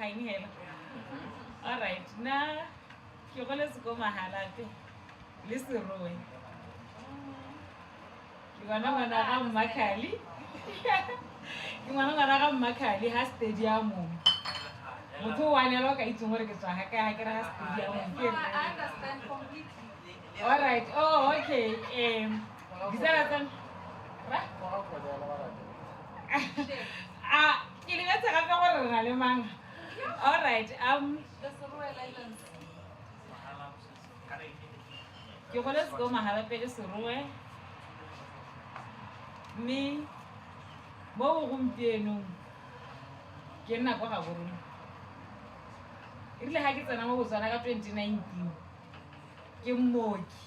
kgang hela. Alright, na ke go let's go mahalape le serowe. Ke bona bana ga mmakali. Ke bona bana ga mmakali ha stadium. Motho wa nelo ka itse gore ke tswa ha ka ke ra stadium ke. I understand completely. Alright. Oh, okay. Bisala tsan. Ra? Ke le tsa ga gore re na le mang. Alright. The Royal Islands. Ke go let's go mahala pele serowe. Me mo gompieno ke nna kwa ga borona. Irile ha ke tsena mo Botswana ka 2019 ke mmoki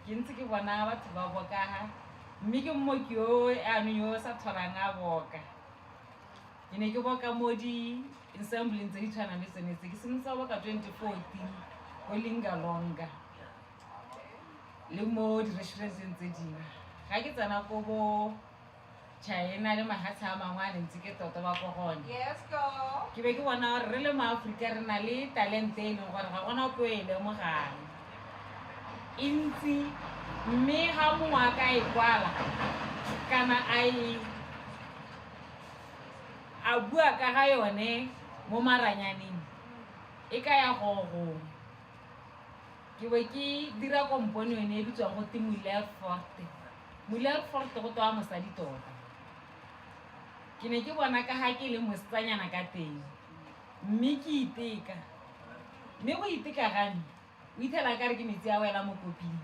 ke ntse ke bona batho ba boka ha mme ke mmoki yo ano yo sa tshwarang a boka ke ne ke boka mo di ensemble tse di tshwana le tsene tse ke sentse boka 2014 go Lingalonga le mo di restaurants tse dingwe ga ke tsena go bo China le mahatsa a mangwe a ntse ke tota ba go gone. Yes, go. Ke be ke bona gore re le maAfrika re na le talent e leng gore ga gona poele mo gane intsi mme ha mongwe a ka e kwala kana a bua ka ga yone mo maranyaneng e ka ya go ke be ke dira kompone yone e bitswang go te Mulher Forte. Mulher Forte go toa mosadi tota ke ne ke bona ka ha ke le mosetsanyana ka teng mme ke iteka mme go iteka gane o ithela ka re ke metsi a wela mo koping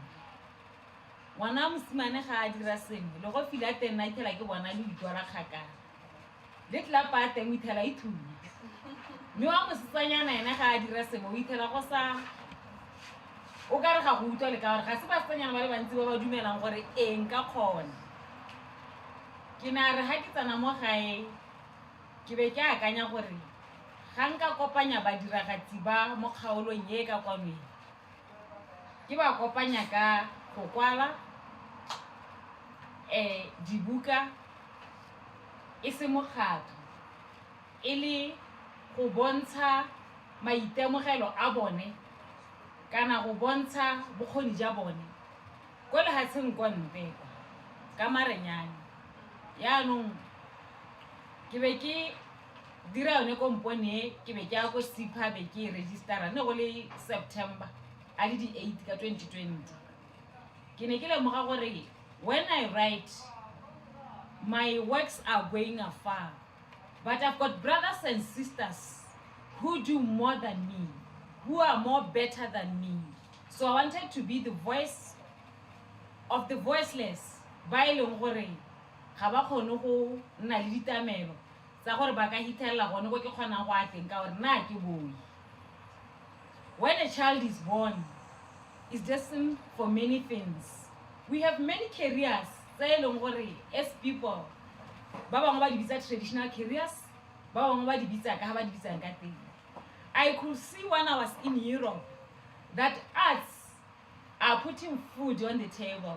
ngwana mosimane ga a dira sengwe le go fila teng nna ithela ke bona le ditwala kgakala le tlapa a teng o ithela e thunya mme wa mosetsanyana ene ga a dira sengwe o ithela go sa o ka re ga go utlwa le ka gore ga se basetsanyana ba le bantsi ba ba dumelang gore eng ka kgona ke na re ha ke tsana mo gae ke be ke akanya gore ga nka kopanya badiragatsi ba mo kgaolong ye ka kwanweng ke ba kopanya ka go kwala dibuka e se mokgatlho e le go bontsha maitemogelo a bone kana go bontsha bokgoni ja bone go le hatseng kwa ntle ka marenyane yaanong ke be ke dira yone kompone ke be ke ya go sipha be ke registera ne go le September a le di 8 ka 2020 ke ne ke lemoga gore when I write my works are going afar but I've got brothers and sisters who do more than me, who are more better than me, so I wanted to be the voice of the voiceless ba e leng gore ga ba kgone go nna le ditamelo tsa gore ba ka hitella gone go ke kgona go ateng ka gore na ke boi. When a child is born is destined for many things. We have many careers tse e leng gore as people ba bangwe ba di bitsa traditional careers ba bangwe ba di bitsa ka ha ba di bitsang ka teng. I could see when I was in Europe that arts are putting food on the table,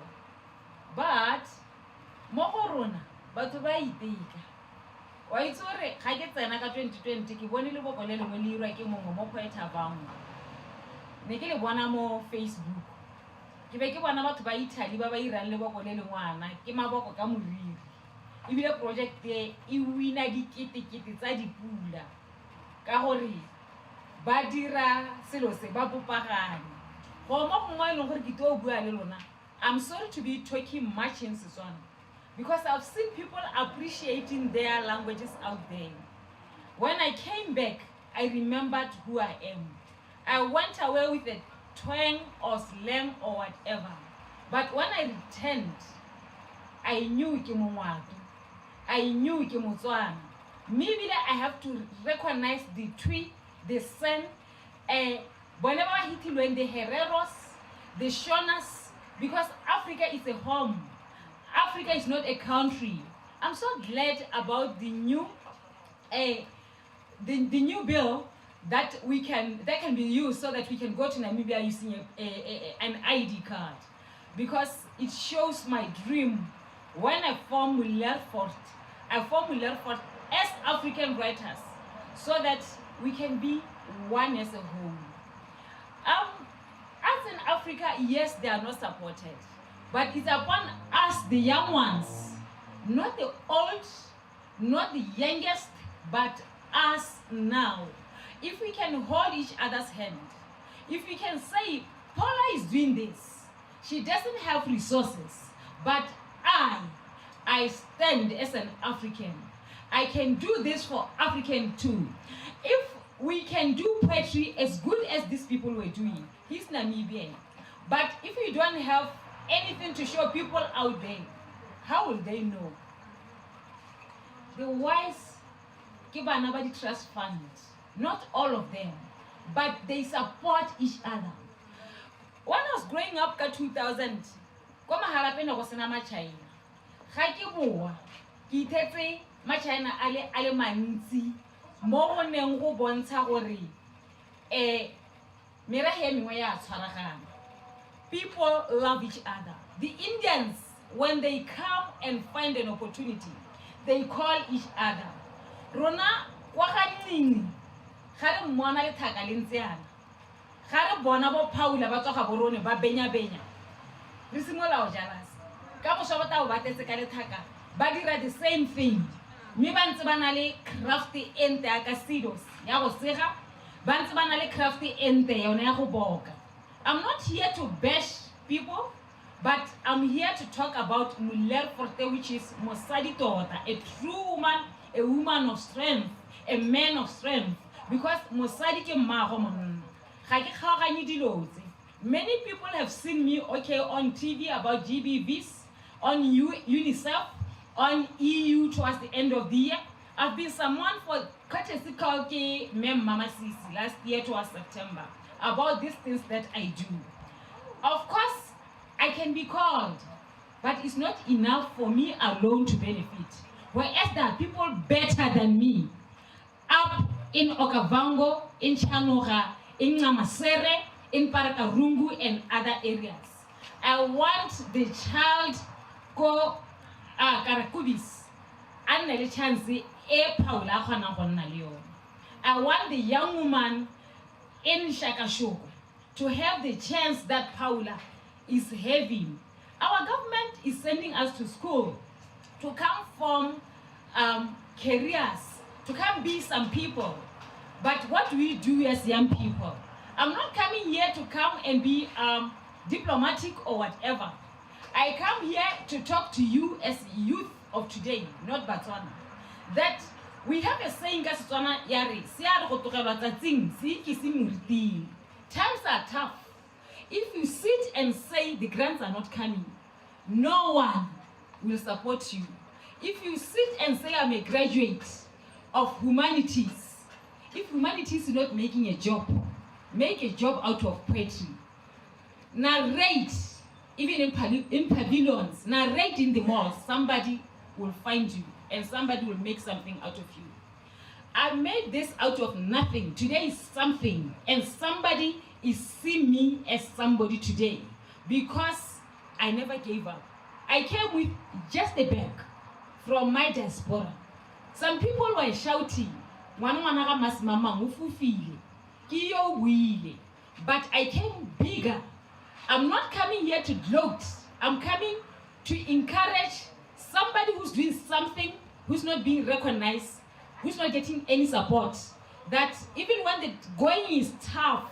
but mo go rona batho ba iteka wa itse gore ga ke tsena ka 2020 ke bone le boko le lengwe le irwa ke mongwe mo poeta bangwe ne ke le bona mo Facebook ke be ke bona batho ba Italy ba irang le boko le lengwana ke maboko ka moriri e bile project e wina dikete tsa dipula ka gore ba dira selo se ba bopagane go mo gongwe le gore ke tlo bua le lona. I'm sorry to be talking much in Setswana because I've seen people appreciating their languages out there. When I came back, I remembered who I am. I went away with a twang or slang or whatever. But when I returned, I knew ke Mongwatu. I knew ke Motswana. Maybe that I have to recognize the tree, the sun, whenever I hit when the Hereros, the Shonas, because Africa is a home. Africa is not a country. I'm so glad about the new the new bill that can be used so that we can go to Namibia using an ID card, because it shows my dream. When I form Mulher Forte, I form Mulher Forte as African writers so that we can be one as a whole. As in Africa, yes, they are not supported, but it's upon us, the young ones, not the old, not the youngest, but us now. If we can hold each other's hand, if we can say, Paula is doing this, she doesn't have resources, but I stand as an African. I can do this for African too. If we can do poetry as good as these people were doing, he's Namibian. But if we don't have anything to show people out there, how will they know? The wise give another trust fund, not all of them, but they support each other. When I was growing up in 2000, kwa mahalapena go sena China. Ga ke boa, ke ithetse China ale mantsi mo go neng go bontsha gore merahe mengwe ya tshwaragana. People love each other. The Indians, when they come and find an opportunity, they call each other. Rona kwa ganeng ga re mmona le thaka le ntseana. Ga re bona bo Paula ba tsoga borone ba benya re simola o jealous ka go shobota o batetse ka le thaka ba dira the same thing. Me ba ntse ba na le craft ente ya ka seedos ya go sega, ba ntse ba na le craft ente yona ya go boka. I'm not here to bash people, but I'm here to talk about Mulher Forte, which is Mosadi Tota, a true woman, a woman of strength, a man of strength. Because Mosadi ke mmago monna. Ga ke kgaoganye dilo tse. Many people have seen me on TV about GBVs, on UNICEF, on EU towards the end of the year. I've been someone for courtesy called Mem Mama Sisi last year towards September about these things that I do. Of course, I can be called, but it's not enough for me alone to benefit. Whereas there are people better than me, up in Okavango, in Chanoga, in Namasere, in Parakarungu, and other areas. I want the child ko Karakubis, and the chance Paula Hana Hona Leon. I want the young woman in Shakashuku to have the chance that Paula is having. Our government is sending us to school to come form careers, to come be some people. But what do we do as young people? I'm not coming here to come and be diplomatic or whatever. I come here to talk to you as youth of today, not Botswana. That we have a saying, times are tough. If you sit and say the grants are not coming, no one will support you. If you sit and say I'm a graduate of humanities, if humanities is not making a job, make a job out of poetry. Narrate, even in pavilions, narrate in the malls, somebody will find you and somebody will make something out of you. I made this out of nothing. Today is something, and somebody is seeing me as somebody today because I never gave up. I came with just a bag from my diaspora. Some people were shouting, but I came bigger. I'm not coming here to gloat. I'm coming to encourage somebody who's doing something, who's not being recognized, who's not getting any support, that even when the going is tough,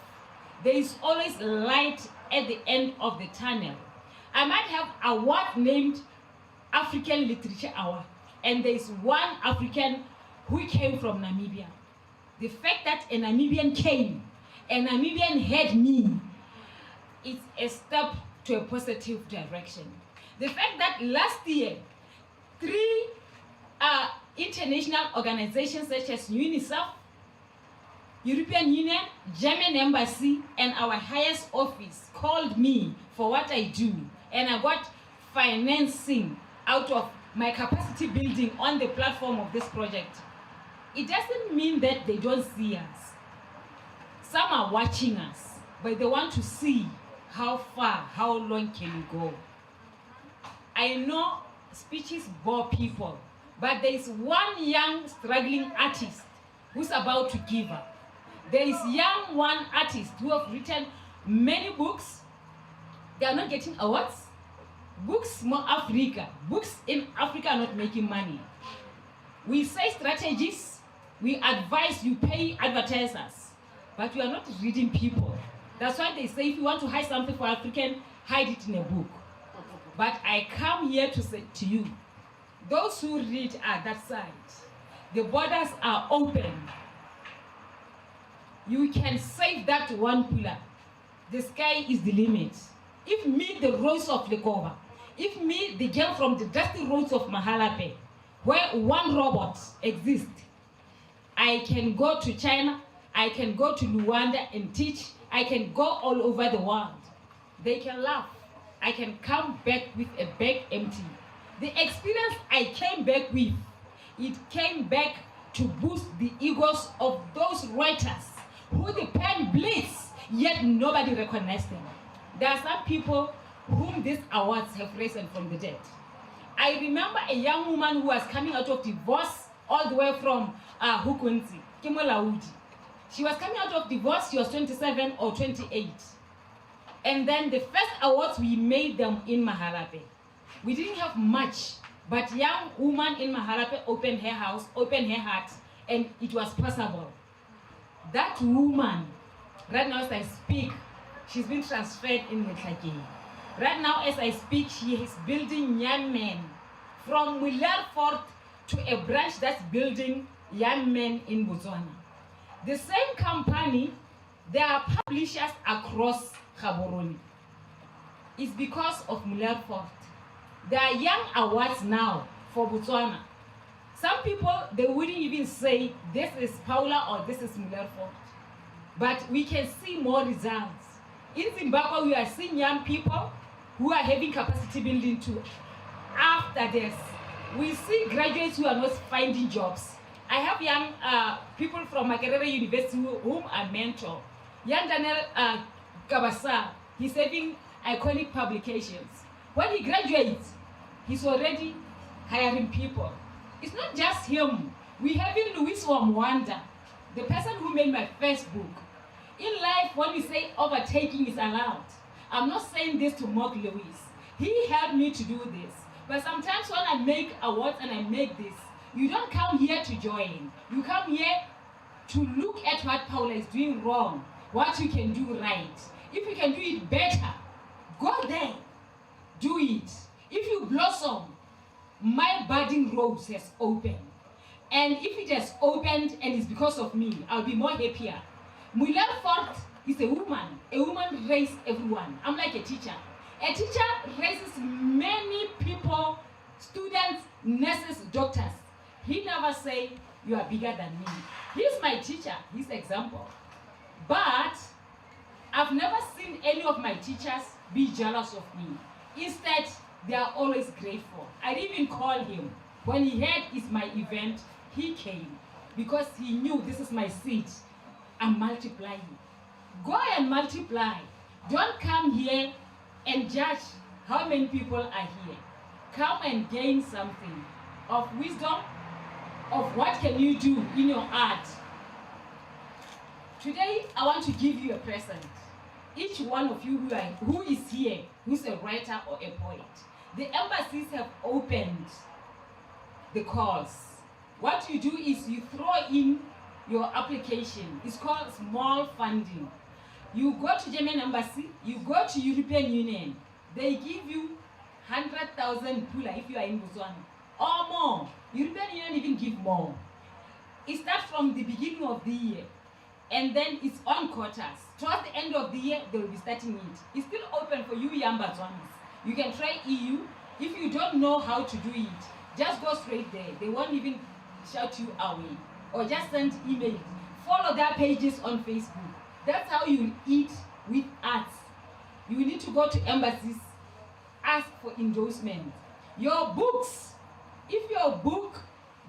there is always light at the end of the tunnel. I might have an award named African Literature Award, and there is one African who came from Namibia. The fact that a Namibian came, a Namibian had me, it's a step to a positive direction. The fact that last year, 3 international organizations such as UNICEF, European Union, German Embassy, and our highest office called me for what I do, and I got financing out of my capacity building on the platform of this project. It doesn't mean that they don't see us. Some are watching us, but they want to see how far, how long can we go. I know speeches bore people, but there is one young struggling artist who's about to give up. There is young one artists who have written many books. They are not getting awards. Books more Africa. Books in Africa are not making money. We say strategies. We advise you pay advertisers. But we are not reading people. That's why they say if you want to hide something for African, hide it in a book. But I come here to say to you, those who read are that side. The borders are open. You can save that one pillar. The sky is the limit. If me, the roads of Lekova, if me, the girl from the dusty roads of Mahalape, where one robot exists, I can go to China, I can go to Rwanda and teach, I can go all over the world. They can laugh. I can come back with a bag empty. The experience I came back with, it came back to boost the egos of those writers who the pen bleeds, yet nobody recognizes them. There are some people whom these awards have risen from the dead. I remember a young woman who was coming out of divorce all the way from Hukunzi, Kimolaudi. She was coming out of divorce, she was 27 or 28. And then the first awards, we made them in Mahalape. We didn't have much, but young woman in Mahalape opened her house, opened her heart, and it was possible. That woman, right now as I speak, she's been transferred in Metlake. Right now as I speak, she is building young men from Mulher Forte to a branch that's building young men in Botswana. The same company, there are publishers across Gaborone. It's because of Mulher Forte. There are young awards now for Botswana. Some people, they wouldn't even say this is Paula or this is Mulher Forte. But we can see more results. In Zimbabwe, we are seeing young people who are having capacity building too. After this, we see graduates who are not finding jobs. I have young people from Makerere University whom I mentor. Young Daniel Kabasa, he's having iconic publications. When he graduates, he's already hiring people. It's not just him. We have Louis Wamwanda, the person who made my first book. In life, when we say overtaking is allowed, I'm not saying this to mock Louis. He helped me to do this. But sometimes when I make awards and I make this, you don't come here to join. You come here to look at what Paula is doing wrong, what you can do right. If you can do it better, go there, do it. If you blossom, my budding rose has opened. And if it has opened and it's because of me, I'll be more happier. Mulher Forte is a woman. A woman raises everyone. I'm like a teacher. A teacher raises many people, students, nurses, doctors. He never say, you are bigger than me. He's my teacher, he's example. But I've never seen any of my teachers be jealous of me. Instead, they are always grateful. I didn't even call him. When he heard it's my event, he came because he knew this is my seat. I'm multiplying. Go and multiply. Don't come here and judge how many people are here. Come and gain something of wisdom, of what can you do in your art. Today, I want to give you a present. Each one of you who is here, who's a writer or a poet, the embassies have opened the calls. What you do is you throw in your application. It's called small funding. You go to German embassy, you go to European Union. They give you 100,000 pula if you are in Botswana or more. European Union even give more. It starts from the beginning of the year and then it's on quotas. Towards the end of the year, they will be starting it. It's still open for you young Botswanans. You can try EU. If you don't know how to do it, just go straight there. They won't even shout you away. Or just send email. Follow their pages on Facebook. That's how you eat with arts. You need to go to embassies, ask for endorsement. Your books, if your book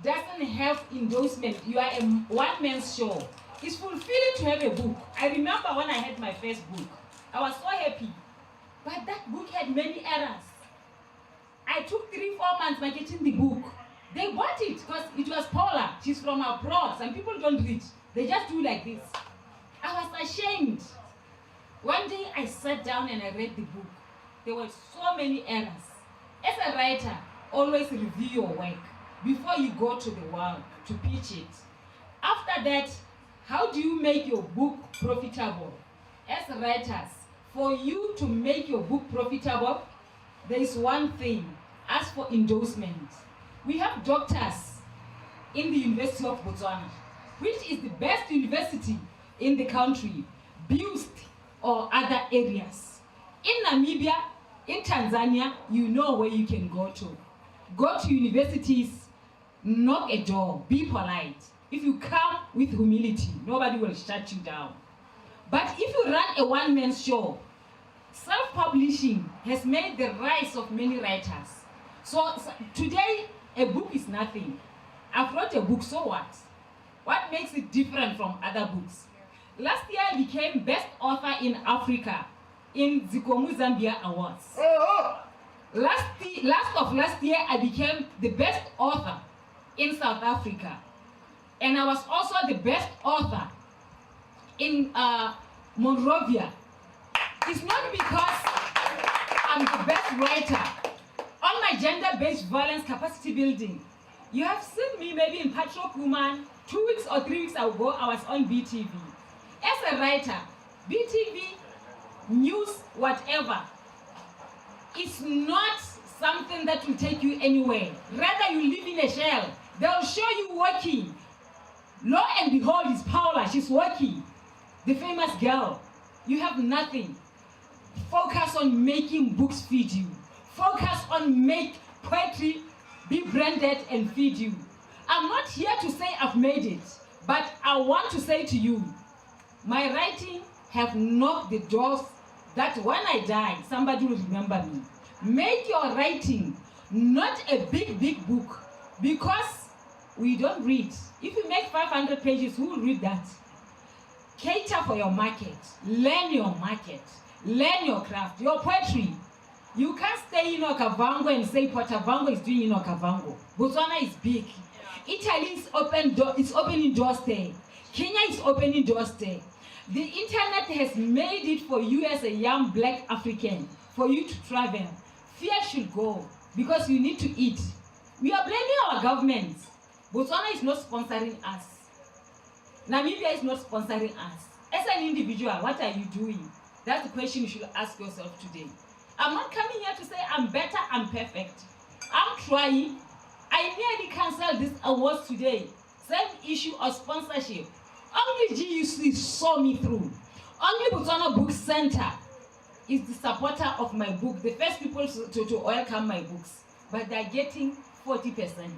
doesn't have endorsement, you are a one-man show. It's fulfilling to have a book. I remember when I had my first book, I was so happy. But that book had many errors. I took 3-4 months marketing the book. They bought it because it was Paula. She's from abroad. Some people don't read. They just do like this. ashamed. One day I sat down and I read the book. There were so many errors. As a writer, always review your work before you go to the world to pitch it. After that, how do you make your book profitable? As writers, for you to make your book profitable, there is one thing. Ask for endorsement. We have doctors in the University of Botswana, which is the best university in the country, Buist or other areas. In Namibia, in Tanzania, you know where you can go to. Go to universities, knock a door, be polite. If you come with humility, nobody will shut you down. But if you run a one-man show, self-publishing has made the rise of many writers. So today, a book is nothing. I've wrote a book, so what? What makes it different from other books? Last year, I became best author in Africa in Zikomu Zambia Awards. Last year, I became the best author in South Africa. And I was also the best author in Monrovia. It's not because I'm the best writer. On my gender-based violence capacity building, you have seen me maybe in Patrol Kuman, 2 weeks or 3 weeks ago, I was on BTV. As a writer, BTV, news, whatever, it's not something that will take you anywhere. Rather, you live in a shell. They'll show you working. Lo and behold, it's Paula, she's working. The famous girl. You have nothing. Focus on making books feed you. Focus on make poetry be branded and feed you. I'm not here to say I've made it, but I want to say to you, my writing have knocked the doors that when I die, somebody will remember me. Make your writing not a big book, because we don't read. If you make 500 pages, who will read that? Cater for your market. Learn your market. Learn your craft, your poetry. You can't stay in Okavango and say Portavango is doing in Okavango. Botswana is big. Italy is opening doors there. Kenya is opening doors there. The internet has made it for you as a young black African, for you to travel. Fear should go, because you need to eat. We are blaming our government. Botswana is not sponsoring us. Namibia is not sponsoring us. As an individual, what are you doing? That's the question you should ask yourself today. I'm not coming here to say I'm better, I'm perfect. I'm trying. I nearly canceled this awards today. Same issue of sponsorship. Only GUC saw me through. Only Botswana Book Center is the supporter of my book. The first people to welcome my books. But they're getting 40%.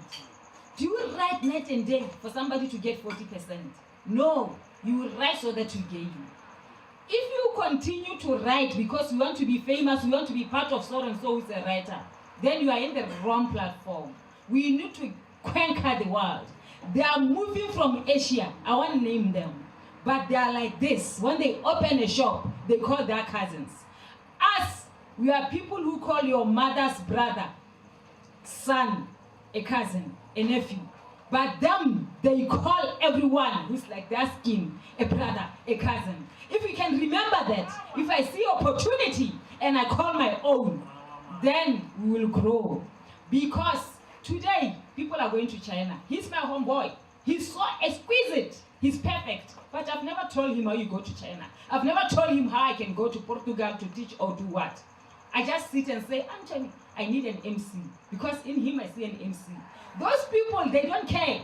Do you write night and day for somebody to get 40%? No, you will write so that you gain. If you continue to write because you want to be famous, you want to be part of so and so who's a writer, then you are in the wrong platform. We need to conquer the world. They are moving from Asia. I won't name them. But they are like this. When they open a shop, they call their cousins. Us, we are people who call your mother's brother, son, a cousin, a nephew. But them, they call everyone who's like their skin, a brother, a cousin. If we can remember that, if I see opportunity and I call my own, then we will grow. Because today, people are going to China. He's my homeboy. He's so exquisite. He's perfect. But I've never told him how you go to China. I've never told him how I can go to Portugal to teach or do what. I just sit and say, Anthony, I need an MC. Because in him I see an MC. Those people, they don't care.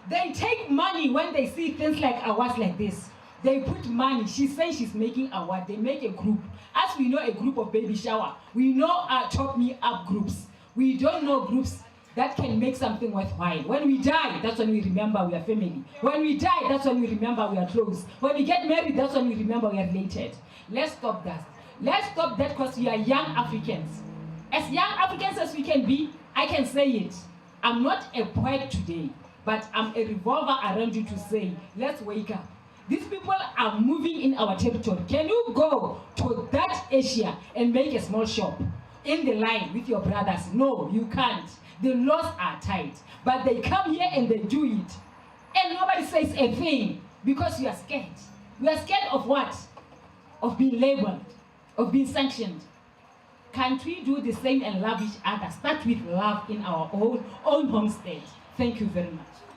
They take money when they see things like awards like this. They put money. She says she's making award. They make a group. As we know a group of baby shower, we know Chop Me Up groups. We don't know groups that can make something worthwhile. When we die, that's when we remember we are family. When we die, that's when we remember we are close. When we get married, that's when we remember we are related. Let's stop that. Let's stop that because we are young Africans. As young Africans as we can be, I can say it. I'm not a poet today, but I'm a revolver around you to say, let's wake up. These people are moving in our territory. Can you go to that Asia and make a small shop in the line with your brothers? No, you can't. The laws are tight. But they come here and they do it. And nobody says a thing because you are scared. We are scared of what? Of being labeled, of being sanctioned. Can't we do the same and love each other? Start with love in our own homestead. Thank you very much.